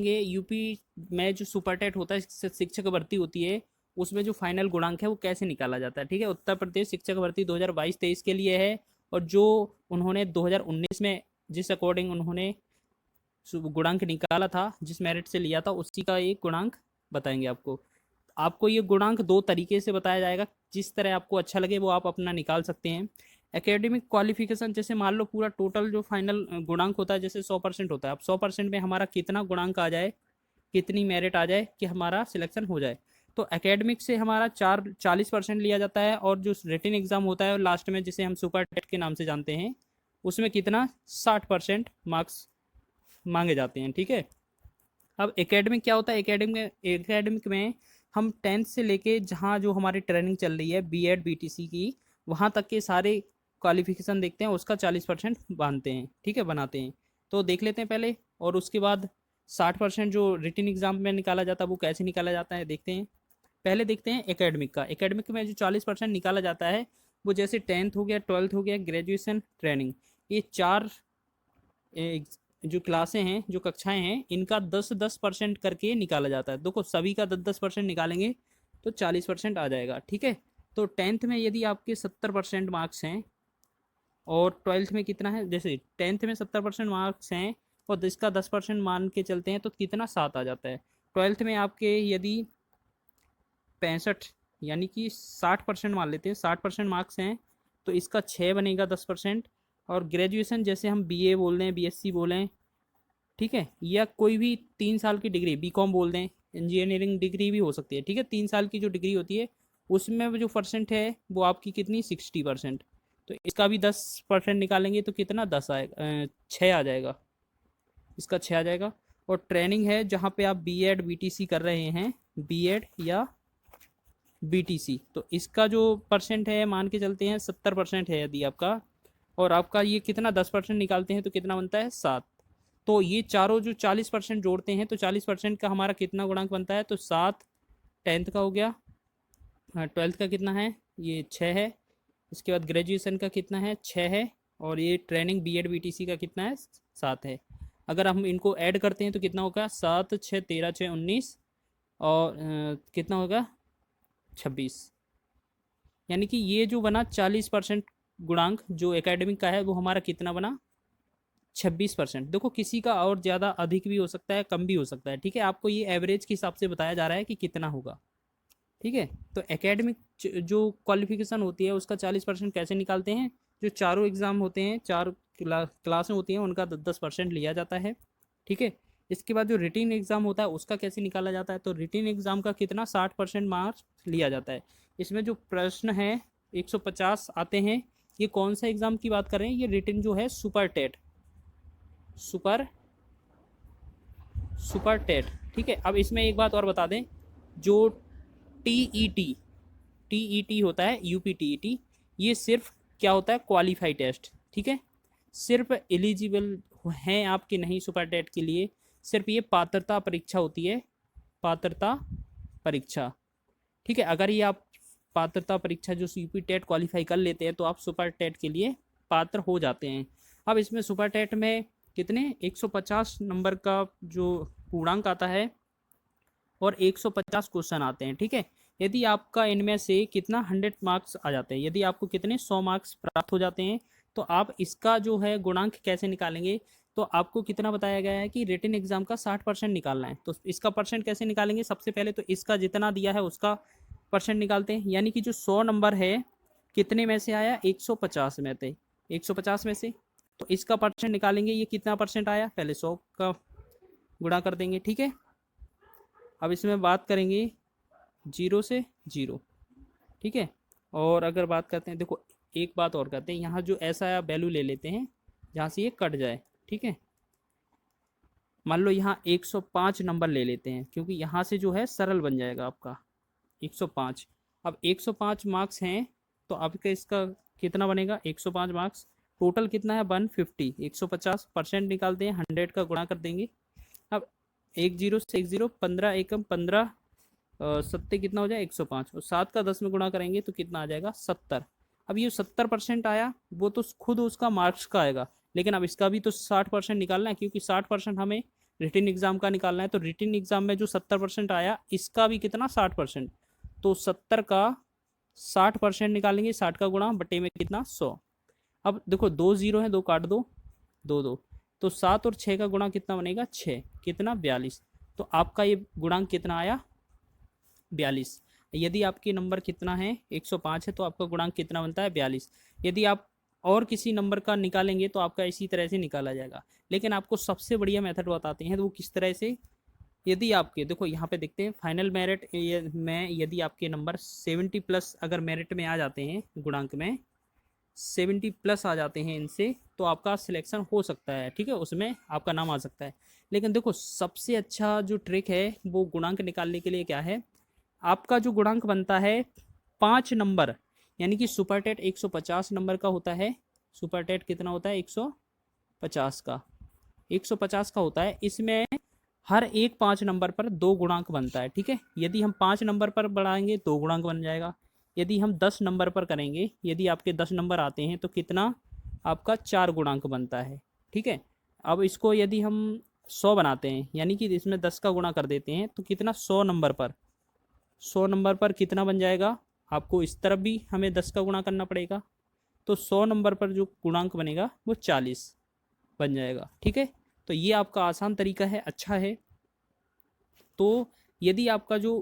ये यूपी में जो सुपर टेट होता है, शिक्षक भर्ती होती है, उसमें जो फाइनल गुणांक है वो कैसे निकाला जाता है। ठीक है, उत्तर प्रदेश शिक्षक भर्ती 2022-23 के लिए है। और जो उन्होंने 2019 में जिस अकॉर्डिंग उन्होंने गुणांक निकाला था, जिस मेरिट से लिया था, उसी का एक गुणांक बताएंगे आपको। आपको ये गुणांक दो तरीके से बताया जाएगा, जिस तरह आपको अच्छा लगे वो आप अपना निकाल सकते हैं। एकेडमिक क्वालिफिकेशन, जैसे मान लो पूरा टोटल जो फाइनल गुणांक होता है, जैसे 100% होता है, अब 100% में हमारा कितना गुणांक आ जाए, कितनी मेरिट आ जाए कि हमारा सिलेक्शन हो जाए। तो एकेडमिक से हमारा 40% लिया जाता है, और जो रिटन एग्ज़ाम होता है लास्ट में, जिसे हम सुपर टेट के नाम से जानते हैं, उसमें कितना 60% मार्क्स मांगे जाते हैं। ठीक है, अब एकेडमिक क्या होता है, एकेडमिक में हम 10th से लेके जहाँ जो हमारी ट्रेनिंग चल रही है बीएड बीटीसी की, वहाँ तक के सारे क्वालिफिकेशन देखते हैं, उसका 40% बांधते हैं। ठीक है, बनाते हैं। तो देख लेते हैं पहले, और उसके बाद 60% जो रिटन एग्जाम में निकाला जाता है वो कैसे निकाला जाता है देखते हैं। पहले देखते हैं एकेडमिक का। एकेडमिक में जो 40% निकाला जाता है, वो जैसे 10th हो गया, 12th हो गया, ग्रेजुएशन, ट्रेनिंग, ये चार जो क्लासें हैं, जो कक्षाएं हैं, इनका 10-10% करके निकाला जाता है। देखो, सभी का 10-10% निकालेंगे तो 40% आ जाएगा। ठीक है, तो 10th में यदि आपके 70% मार्क्स हैं, और 12th में कितना है, जैसे 10th में 70% मार्क्स हैं और इसका 10% मान के चलते हैं, तो कितना 7 आ जाता है। 12th में आपके यदि 65, यानी कि 60% मान लेते हैं, 60% मार्क्स हैं, तो इसका 6 बनेगा 10%। और ग्रेजुएशन, जैसे हम बीए बोल दें, बीएससी बोलें, ठीक है, या कोई भी 3 साल की डिग्री, बीकॉम बोल दें, इंजीनियरिंग डिग्री भी हो सकती है। ठीक है, 3 साल की जो डिग्री होती है, उसमें जो परसेंट है वो आपकी कितनी 60%। तो इसका भी 10% निकालेंगे तो कितना 10 आएगा, 6 आ जाएगा, इसका 6 आ जाएगा। और ट्रेनिंग है जहाँ पे आप बीएड बीटीसी कर रहे हैं, बीएड या बीटीसी, तो इसका जो परसेंट है मान के चलते हैं 70% है यदि आपका, और आपका ये कितना 10% निकालते हैं तो कितना बनता है 7। तो ये चारों जो 40% जोड़ते हैं, तो 40% का हमारा कितना गुणांक बनता है, तो 7 10th का हो गया, 12th का कितना है, ये 6 है, इसके बाद ग्रेजुएशन का कितना है 6 है, और ये ट्रेनिंग बीएड बीटीसी का कितना है 7 है। अगर हम इनको ऐड करते हैं तो कितना होगा, 7 6 13 6 19, और कितना होगा 26। यानी कि ये जो बना 40% गुणांक जो एकेडमिक का है, वो हमारा कितना बना 26%। देखो, किसी का और ज़्यादा अधिक भी हो सकता है, कम भी हो सकता है। ठीक है, आपको ये एवरेज के हिसाब से बताया जा रहा है कि कितना होगा। ठीक है, तो एकेडमिक जो क्वालिफिकेशन होती है उसका 40% कैसे निकालते हैं, जो चारों एग्ज़ाम होते हैं, चार क्लासें होती हैं, उनका 10-10% लिया जाता है। ठीक है, इसके बाद जो रिटन एग्ज़ाम होता है उसका कैसे निकाला जाता है, तो रिटन एग्ज़ाम का कितना 60% मार्क्स लिया जाता है। इसमें जो प्रश्न है 150 आते हैं। ये कौन सा एग्ज़ाम की बात कर रहे हैं, ये रिटन जो है super TET, super super TET. ठीक है, अब इसमें एक बात और बता दें, जो टीईटी टीईटी होता है, यूपी टीईटी, ये सिर्फ क्या होता है, क्वालिफाई टेस्ट। ठीक है, सिर्फ एलिजिबल हैं आप कि नहीं सुपर टेट के लिए, सिर्फ ये पात्रता परीक्षा होती है, पात्रता परीक्षा। ठीक है, अगर ये आप पात्रता परीक्षा जो यूपी टेट क्वालिफाई कर लेते हैं, तो आप सुपर टेट के लिए पात्र हो जाते हैं। अब इसमें सुपर टेट में कितने 150 नंबर का जो पूर्णांक आता है, और 150 क्वेश्चन आते हैं। ठीक है, यदि आपका इनमें से कितना 100 मार्क्स आ जाते हैं, यदि आपको कितने 100 मार्क्स प्राप्त हो जाते हैं, तो आप इसका जो है गुणांक कैसे निकालेंगे, तो आपको कितना बताया गया है कि रिटन एग्जाम का 60% निकालना है। तो इसका परसेंट कैसे निकालेंगे, सबसे पहले तो इसका जितना दिया है उसका परसेंट निकालते हैं। यानी कि जो 100 नंबर है कितने में से आया, 150 में थे, 150 में से, तो इसका परसेंट निकालेंगे, ये कितना परसेंट आया, पहले 100 का गुणा कर देंगे। ठीक है, अब इसमें बात करेंगे 0 से 0। ठीक है, और अगर बात करते हैं, देखो एक बात और करते हैं, यहाँ जो ऐसा वैल्यू ले लेते हैं जहाँ से ये कट जाए। ठीक है, मान लो यहाँ 105 नंबर ले लेते हैं, क्योंकि यहाँ से जो है सरल बन जाएगा आपका 105। अब 105 मार्क्स हैं, तो आपका इसका कितना बनेगा, 105 मार्क्स टोटल कितना है 150, 150% निकालते हैं, 100 का गुणा कर देंगे। अब 10 से 10, 15 एकम 15, सत्ते कितना हो जाए 105, और 7 का 10 में गुणा करेंगे तो कितना आ जाएगा 70। अब ये 70% आया, वो तो खुद उसका मार्क्स का आएगा, लेकिन अब इसका भी तो 60% निकालना है, क्योंकि 60% हमें रिटन एग्ज़ाम का निकालना है, तो रिटन एग्ज़ाम में जो 70% आया, इसका भी कितना 60%, तो 70 का 60% निकालेंगे, 60 का गुणा बटे में कितना 100। अब देखो 2 जीरो है, 2 काट दो, 2 2, तो 7 और 6 का गुणा कितना बनेगा 6, कितना 42। तो आपका ये गुणांक कितना आया 42। यदि आपके नंबर कितना है 105 है, तो आपका गुणांक कितना बनता है 42। यदि आप और किसी नंबर का निकालेंगे तो आपका इसी तरह से निकाला जाएगा, लेकिन आपको सबसे बढ़िया मेथड बताते हैं, तो वो किस तरह से। यदि आपके देखो यहाँ पे देखते हैं फाइनल मेरिट में, यदि आपके नंबर 70 प्लस अगर मेरिट में आ जाते हैं, गुणांक में 70 प्लस आ जाते हैं इनसे, तो आपका सिलेक्शन हो सकता है, ठीक है, उसमें आपका नाम आ सकता है। लेकिन देखो सबसे अच्छा जो ट्रिक है वो गुणांक निकालने के लिए क्या है, आपका जो गुणांक बनता है 5 नंबर, यानी कि सुपर टेट 150 नंबर का होता है। सुपर टेट कितना होता है 150 का, 150 का होता है। इसमें हर एक 5 नंबर पर 2 गुणांक बनता है, ठीक है। यदि हम 5 नंबर पर बढ़ाएंगे 2 गुणांक बन जाएगा। यदि हम 10 नंबर पर करेंगे, यदि आपके 10 नंबर आते हैं तो कितना आपका 4 गुणांक बनता है, ठीक है। अब इसको यदि हम 100 बनाते हैं, यानी कि इसमें 10 का गुणा कर देते हैं, तो कितना 100 नंबर पर, 100 नंबर पर कितना बन जाएगा, आपको इस तरफ भी हमें 10 का गुणा करना पड़ेगा, तो 100 नंबर पर जो गुणांक बनेगा वो 40 बन जाएगा, ठीक है। तो ये आपका आसान तरीका है, अच्छा है। तो यदि आपका जो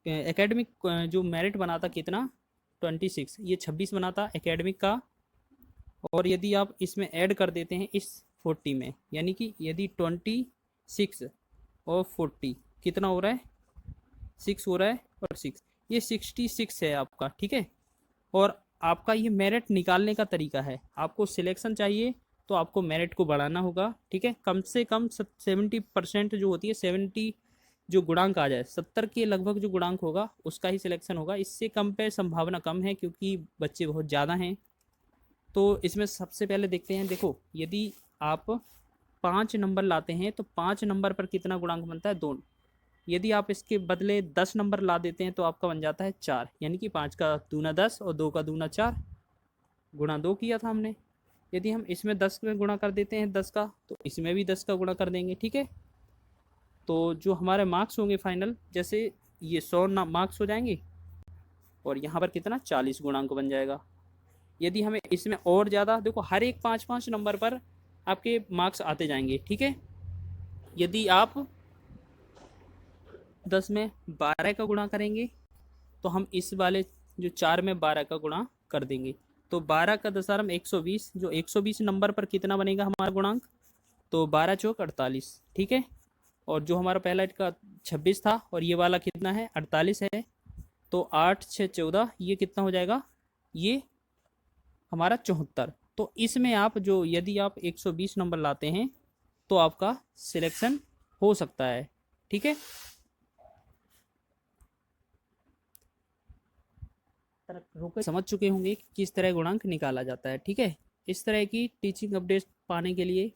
एकेडमिक जो मेरिट बना था कितना 26, ये 26 बना था एकेडमिक का, और यदि आप इसमें ऐड कर देते हैं इस 40 में, यानी कि यदि 26 और 40 कितना हो रहा है 6 हो रहा है, और 6 ये 66 है आपका, ठीक है। और आपका ये मेरिट निकालने का तरीका है, आपको सिलेक्शन चाहिए तो आपको मेरिट को बढ़ाना होगा, ठीक है। कम से कम 70% जो होती है, 70 जो गुणांक आ जाए, 70 के लगभग जो गुणांक होगा उसका ही सिलेक्शन होगा। इससे कम पे संभावना कम है, क्योंकि बच्चे बहुत ज़्यादा हैं। तो इसमें सबसे पहले देखते हैं, देखो यदि आप 5 नंबर लाते हैं तो 5 नंबर पर कितना गुणांक बनता है 2। यदि आप इसके बदले 10 नंबर ला देते हैं तो आपका बन जाता है 4, यानी कि 5 का दूना 10 और 2 का दूना 4, गुणा 2 किया था हमने। यदि हम इसमें 10 में गुणा कर देते हैं 10 का, तो इसमें भी 10 का गुणा कर देंगे, ठीक है। तो जो हमारे मार्क्स होंगे फाइनल, जैसे ये 100 मार्क्स हो जाएंगे, और यहाँ पर कितना 40 गुणांक बन जाएगा। यदि हमें इसमें और ज़्यादा, देखो हर एक 5-5 नंबर पर आपके मार्क्स आते जाएंगे, ठीक है। यदि आप 10 में 12 का गुणा करेंगे, तो हम इस वाले जो 4 में 12 का गुणा कर देंगे, तो 12 का दशमलव 120, जो 120 नंबर पर कितना बनेगा हमारा गुणांक, तो 12 चौक 48, ठीक है। और जो हमारा पहला का 26 था, और ये वाला कितना है 48 है, तो 8 6 14, ये कितना हो जाएगा, ये हमारा 74। तो इसमें आप जो यदि आप 120 नंबर लाते हैं तो आपका सिलेक्शन हो सकता है, ठीक है। समझ चुके होंगे कि किस तरह गुणांक निकाला जाता है, ठीक है। इस तरह की टीचिंग अपडेट पाने के लिए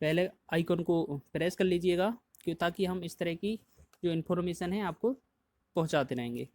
पहले आइकन को प्रेस कर लीजिएगा, ताकि हम इस तरह की जो इन्फॉर्मेशन है आपको पहुंचाते रहेंगे।